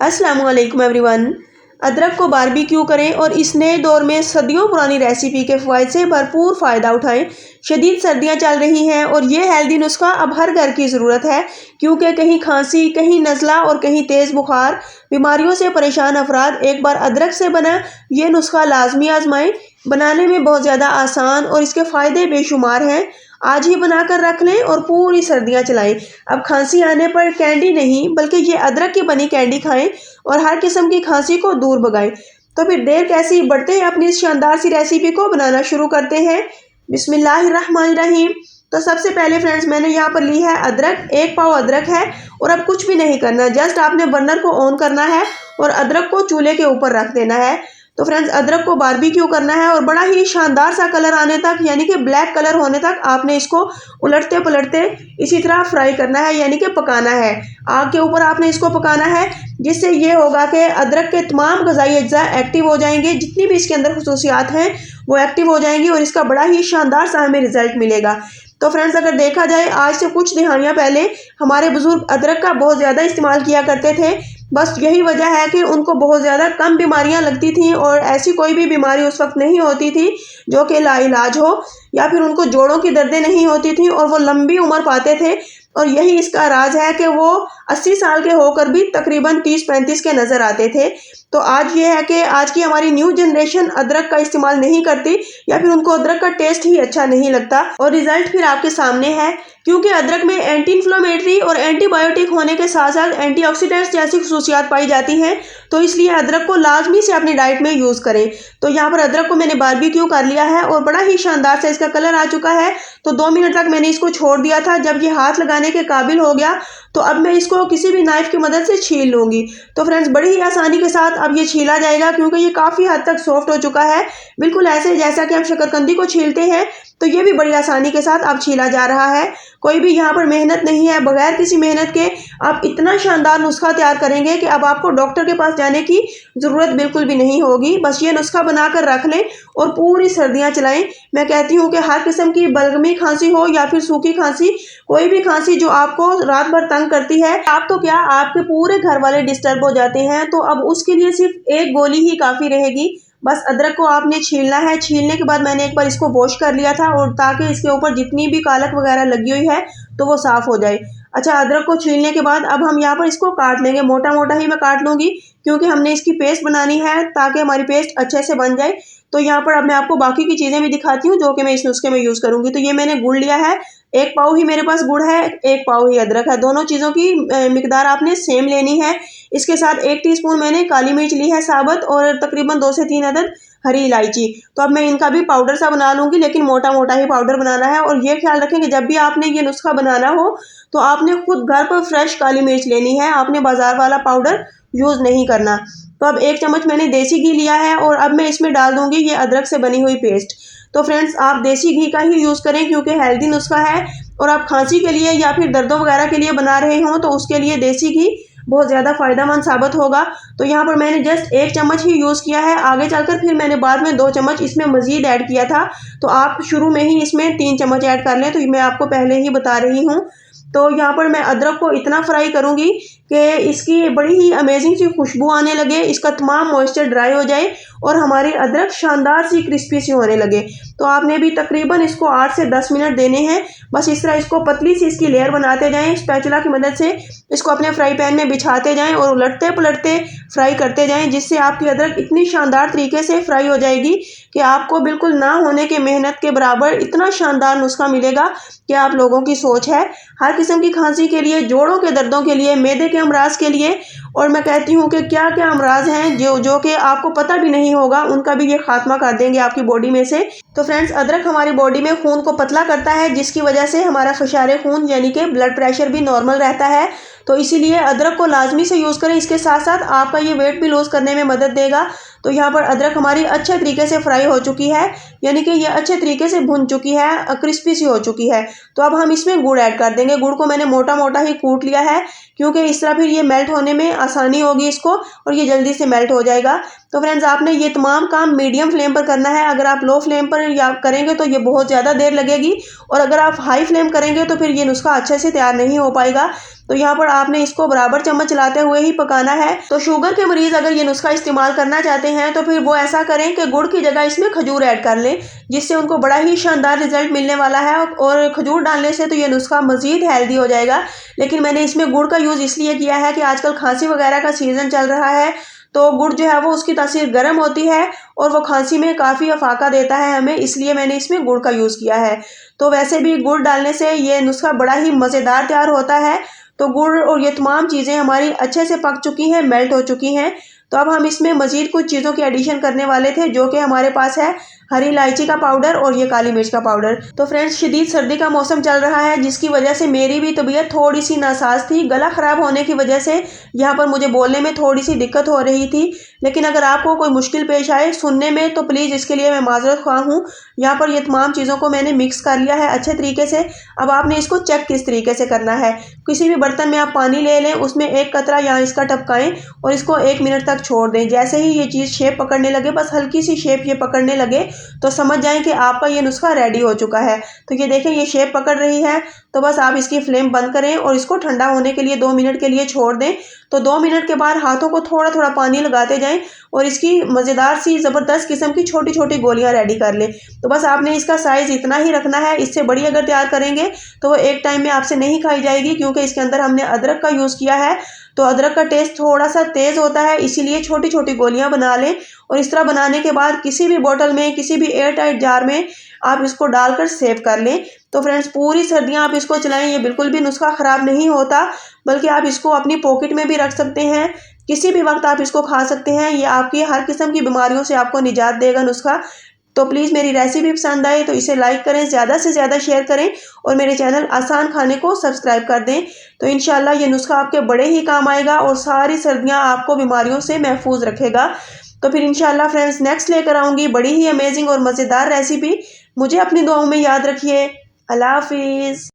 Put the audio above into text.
अस्सलामु अलैकुम एवरीवन। अदरक को बारबेक्यू करें और इस नए दौर में सदियों पुरानी रेसिपी के फ़वाइद से भरपूर फ़ायदा उठाएं। शदीद सर्दियां चल रही हैं और ये हेल्दी नुस्खा अब हर घर की ज़रूरत है, क्योंकि कहीं खांसी, कहीं नज़ला और कहीं तेज़ बुखार बीमारियों से परेशान अफराद एक बार अदरक से बना ये नुस्खा लाजमी आजमाएं। बनाने में बहुत ज़्यादा आसान और इसके फ़ायदे बेशुमार हैं। आज ही बनाकर रख लें और पूरी सर्दियां चलाएं। अब खांसी आने पर कैंडी नहीं बल्कि ये अदरक की बनी कैंडी खाएं और हर किस्म की खांसी को दूर भगाएं। तो फिर देर कैसी, बढ़ते हैं अपनी इस शानदार सी रेसिपी को बनाना शुरू करते हैं। बिस्मिल्लाहिर्रहमानिर्रहीम। तो सबसे पहले फ्रेंड्स, मैंने यहाँ पर ली है अदरक, 1 पाव अदरक है। और अब कुछ भी नहीं करना, जस्ट आपने बर्नर को ऑन करना है और अदरक को चूल्हे के ऊपर रख देना है। तो फ्रेंड्स, अदरक को बारबेक्यू करना है और बड़ा ही शानदार सा कलर आने तक, यानी कि ब्लैक कलर होने तक आपने इसको उलटते पलटते इसी तरह फ्राई करना है, यानी कि पकाना है। आग के ऊपर आपने इसको पकाना है, जिससे ये होगा कि अदरक के तमाम ग़िज़ाई अज्जा एक्टिव हो जाएंगे, जितनी भी इसके अंदर खुसूसियात हैं वो एक्टिव हो जाएंगी और इसका बड़ा ही शानदार सा हमें रिजल्ट मिलेगा। तो फ्रेंड्स, अगर देखा जाए आज से कुछ दिहाड़ियाँ पहले हमारे बुजुर्ग अदरक का बहुत ज़्यादा इस्तेमाल किया करते थे। बस यही वजह है कि उनको बहुत ज़्यादा कम बीमारियां लगती थीं और ऐसी कोई भी बीमारी उस वक्त नहीं होती थी जो कि लाइलाज हो, या फिर उनको जोड़ों की दर्दें नहीं होती थी और वो लंबी उम्र पाते थे। और यही इसका राज है कि वो 80 साल के होकर भी तकरीबन 30-35 के नज़र आते थे। तो आज ये है कि आज की हमारी न्यू जनरेशन अदरक का इस्तेमाल नहीं करती, या फिर उनको अदरक का टेस्ट ही अच्छा नहीं लगता। और रिजल्ट फिर आपके सामने है, क्योंकि अदरक में एंटी इन्फ्लेमेटरी और एंटीबायोटिक होने के साथ साथ एंटीऑक्सीडेंट्स जैसी खुसूसियात पाई जाती हैं। तो इसलिए अदरक को लाजमी से अपनी डाइट में यूज़ करें। तो यहाँ पर अदरक को मैंने बारबेक्यू कर लिया है और बड़ा ही शानदार से इसका कलर आ चुका है। तो 2 मिनट तक मैंने इसको छोड़ दिया था। जब ये हाथ लगाने के काबिल हो गया तो अब मैं इसको किसी भी नाइफ की मदद से छील लूँगी। तो फ्रेंड्स, बड़ी ही आसानी के साथ अब ये छीला जाएगा, क्योंकि ये काफ़ी हद तक सॉफ्ट हो चुका है, बिल्कुल ऐसे जैसा कि हम शकरकंदी को छीलते हैं। तो ये भी बड़ी आसानी के साथ अब छीला जा रहा है। कोई भी यहाँ पर मेहनत नहीं है, बगैर किसी मेहनत के आप इतना शानदार नुस्खा तैयार करेंगे कि अब आपको डॉक्टर के पास जाने की ज़रूरत बिल्कुल भी नहीं होगी। बस ये नुस्खा बनाकर रख लें और पूरी सर्दियाँ चलाएं। मैं कहती हूँ कि हर किस्म की बलगमी खांसी हो या फिर सूखी खांसी, कोई भी खांसी जो आपको रात भर तंग करती है, आप तो क्या, आपके पूरे घर वाले डिस्टर्ब हो जाते हैं, तो अब उसके लिए सिर्फ एक गोली ही काफ़ी रहेगी। बस अदरक को आपने छीलना है। छीलने के बाद मैंने एक बार इसको वॉश कर लिया था, और ताकि इसके ऊपर जितनी भी कालक वगैरह लगी हुई है तो वो साफ़ हो जाए। अच्छा, अदरक को छीलने के बाद अब हम यहाँ पर इसको काट लेंगे। मोटा मोटा ही मैं काट लूँगी, क्योंकि हमने इसकी पेस्ट बनानी है ताकि हमारी पेस्ट अच्छे से बन जाए। तो यहाँ पर अब मैं आपको बाकी की चीज़ें भी दिखाती हूँ जो कि मैं इस नुस्खे में यूज़ करूँगी। तो ये मैंने गुड़ लिया है, 1 पाव ही मेरे पास गुड़ है, 1 पाव ही अदरक है। दोनों चीज़ों की मिकदार आपने सेम लेनी है। इसके साथ 1 टीस्पून मैंने काली मिर्च ली है साबुत, और तकरीबन 2 से 3 अदद हरी इलायची। तो अब मैं इनका भी पाउडर सा बना लूँगी, लेकिन मोटा मोटा ही पाउडर बनाना है। और ये ख्याल रखें कि जब भी आपने ये नुस्खा बनाना हो तो आपने खुद घर पर फ्रेश काली मिर्च लेनी है, आपने बाजार वाला पाउडर यूज़ नहीं करना। तो अब 1 चम्मच मैंने देसी घी लिया है और अब मैं इसमें डाल दूँगी ये अदरक से बनी हुई पेस्ट। तो फ्रेंड्स, आप देसी घी का ही यूज़ करें, क्योंकि हेल्दी नुस्खा है और आप खांसी के लिए या फिर दर्दों वगैरह के लिए बना रहे हों तो उसके लिए देसी घी बहुत ज़्यादा फ़ायदेमंद साबित होगा। तो यहाँ पर मैंने जस्ट 1 चम्मच ही यूज़ किया है। आगे चलकर फिर मैंने बाद में 2 चम्मच इसमें मज़ीद ऐड किया था। तो आप शुरू में ही इसमें 3 चम्मच ऐड कर लें, तो मैं आपको पहले ही बता रही हूँ। तो यहाँ पर मैं अदरक को इतना फ्राई करूँगी कि इसकी बड़ी ही अमेजिंग सी खुशबू आने लगे, इसका तमाम मॉइस्चर ड्राई हो जाए और हमारी अदरक शानदार सी क्रिस्पी सी होने लगे। तो आपने भी तकरीबन इसको 8 से 10 मिनट देने हैं। बस इस तरह इसको पतली सी इसकी लेयर बनाते जाएं, स्पैचुला की मदद से इसको अपने फ्राई पैन में बिछाते जाएं और उलटते पलटते फ्राई करते जाएं, जिससे आपकी अदरक इतनी शानदार तरीके से फ्राई हो जाएगी कि आपको बिल्कुल ना होने के मेहनत के बराबर इतना शानदार नुस्खा मिलेगा कि आप लोगों की सोच है। हर किस्म की खांसी के लिए, जोड़ों के दर्दों के लिए, मैदे के अमराज के लिए, और मैं कहती हूँ कि क्या क्या अमराज हैं जो कि आपको पता भी नहीं होगा, उनका भी ये खात्मा कर देंगे आपकी बॉडी में से। तो फ्रेंड्स, अदरक हमारी बॉडी में खून को पतला करता है, जिसकी वजह से हमारा फशारे खून यानी कि ब्लड प्रेशर भी नॉर्मल रहता है। तो इसीलिए अदरक को लाजमी से यूज़ करें। इसके साथ साथ आपका ये वेट भी लूज़ करने में मदद देगा। तो यहाँ पर अदरक हमारी अच्छे तरीके से फ्राई हो चुकी है, यानी कि ये अच्छे तरीके से भुन चुकी है, क्रिस्पी सी हो चुकी है। तो अब हम इसमें गुड़ ऐड कर देंगे। गुड़ को मैंने मोटा मोटा ही कूट लिया है, क्योंकि इस तरह फिर ये मेल्ट होने में आसानी होगी इसको, और ये जल्दी से मेल्ट हो जाएगा। तो फ्रेंड्स, आपने ये तमाम काम मीडियम फ्लेम पर करना है। अगर आप लो फ्लेम पर या करेंगे तो ये बहुत ज़्यादा देर लगेगी, और अगर आप हाई फ्लेम करेंगे तो फिर ये नुस्खा अच्छे से तैयार नहीं हो पाएगा। तो यहाँ पर आपने इसको बराबर चम्मच चलाते हुए ही पकाना है। तो शुगर के मरीज अगर ये नुस्खा इस्तेमाल करना चाहते हैं तो फिर वो ऐसा करें कि गुड़ की जगह इसमें खजूर ऐड कर लें, जिससे उनको बड़ा ही शानदार रिजल्ट मिलने वाला है। और खजूर डालने से तो ये नुस्खा मजीद हेल्दी हो जाएगा। लेकिन मैंने इसमें गुड़ का यूज़ इसलिए किया है कि आजकल खांसी वगैरह का सीज़न चल रहा है, तो गुड़ जो है वो उसकी तासीर गर्म होती है और वो खांसी में काफ़ी अफाका देता है हमें, इसलिए मैंने इसमें गुड़ का यूज़ किया है। तो वैसे भी गुड़ डालने से ये नुस्खा बड़ा ही मज़ेदार तैयार होता है। तो गुड़ और ये तमाम चीज़ें हमारी अच्छे से पक चुकी हैं, मेल्ट हो चुकी हैं। तो अब हम इसमें मज़ीद कुछ चीज़ों की एडिशन करने वाले थे, जो कि हमारे पास है हरी इलायची का पाउडर और ये काली मिर्च का पाउडर। तो फ्रेंड्स, शदीद सर्दी का मौसम चल रहा है, जिसकी वजह से मेरी भी तबीयत थोड़ी सी नासाज थी। गला ख़राब होने की वजह से यहाँ पर मुझे बोलने में थोड़ी सी दिक्कत हो रही थी। लेकिन अगर आपको कोई मुश्किल पेश आए सुनने में तो प्लीज़ इसके लिए मैं माजरत ख्वाह हूँ। यहाँ पर ये तमाम चीज़ों को मैंने मिक्स कर लिया है अच्छे तरीके से। अब आपने इसको चेक किस तरीके से करना है, किसी भी बर्तन में आप पानी ले लें, उसमें एक कतरा यहाँ इसका टपकाएं और इसको 1 मिनट तक छोड़ दें। जैसे ही ये चीज़ शेप पकड़ने लगे, बस हल्की सी शेप ये पकड़ने लगे, तो समझ जाएं कि आपका ये नुस्खा रेडी हो चुका है। तो ये देखें, ये शेप पकड़ रही है, तो बस आप इसकी फ्लेम बंद करें और इसको ठंडा होने के लिए 2 मिनट के लिए छोड़ दें। तो 2 मिनट के बाद हाथों को थोड़ा थोड़ा पानी लगाते जाएं और इसकी मज़ेदार सी ज़बरदस्त किस्म की छोटी छोटी गोलियां रेडी कर लें। तो बस आपने इसका साइज़ इतना ही रखना है, इससे बड़ी अगर तैयार करेंगे तो वो एक टाइम में आपसे नहीं खाई जाएगी, क्योंकि इसके अंदर हमने अदरक का यूज़ किया है। तो अदरक का टेस्ट थोड़ा सा तेज़ होता है, इसीलिए छोटी छोटी गोलियां बना लें। और इस तरह बनाने के बाद किसी भी बोतल में, किसी भी एयर टाइट जार में आप इसको डालकर सेव कर लें। तो फ्रेंड्स, पूरी सर्दियां आप इसको चलाएं, ये बिल्कुल भी नुस्खा ख़राब नहीं होता, बल्कि आप इसको अपनी पॉकेट में भी रख सकते हैं, किसी भी वक्त आप इसको खा सकते हैं। ये आपकी हर किस्म की बीमारियों से आपको निजात देगा नुस्खा। तो प्लीज़ मेरी रेसिपी पसंद आए तो इसे लाइक करें, ज़्यादा से ज़्यादा शेयर करें और मेरे चैनल आसान खाने को सब्सक्राइब कर दें। तो इंशाल्लाह ये नुस्खा आपके बड़े ही काम आएगा और सारी सर्दियां आपको बीमारियों से महफूज रखेगा। तो फिर इंशाल्लाह फ्रेंड्स, नेक्स्ट लेकर आऊँगी बड़ी ही अमेजिंग और मज़ेदार रेसिपी। मुझे अपनी दुआओं में याद रखिए। अल्लाह हाफिज़।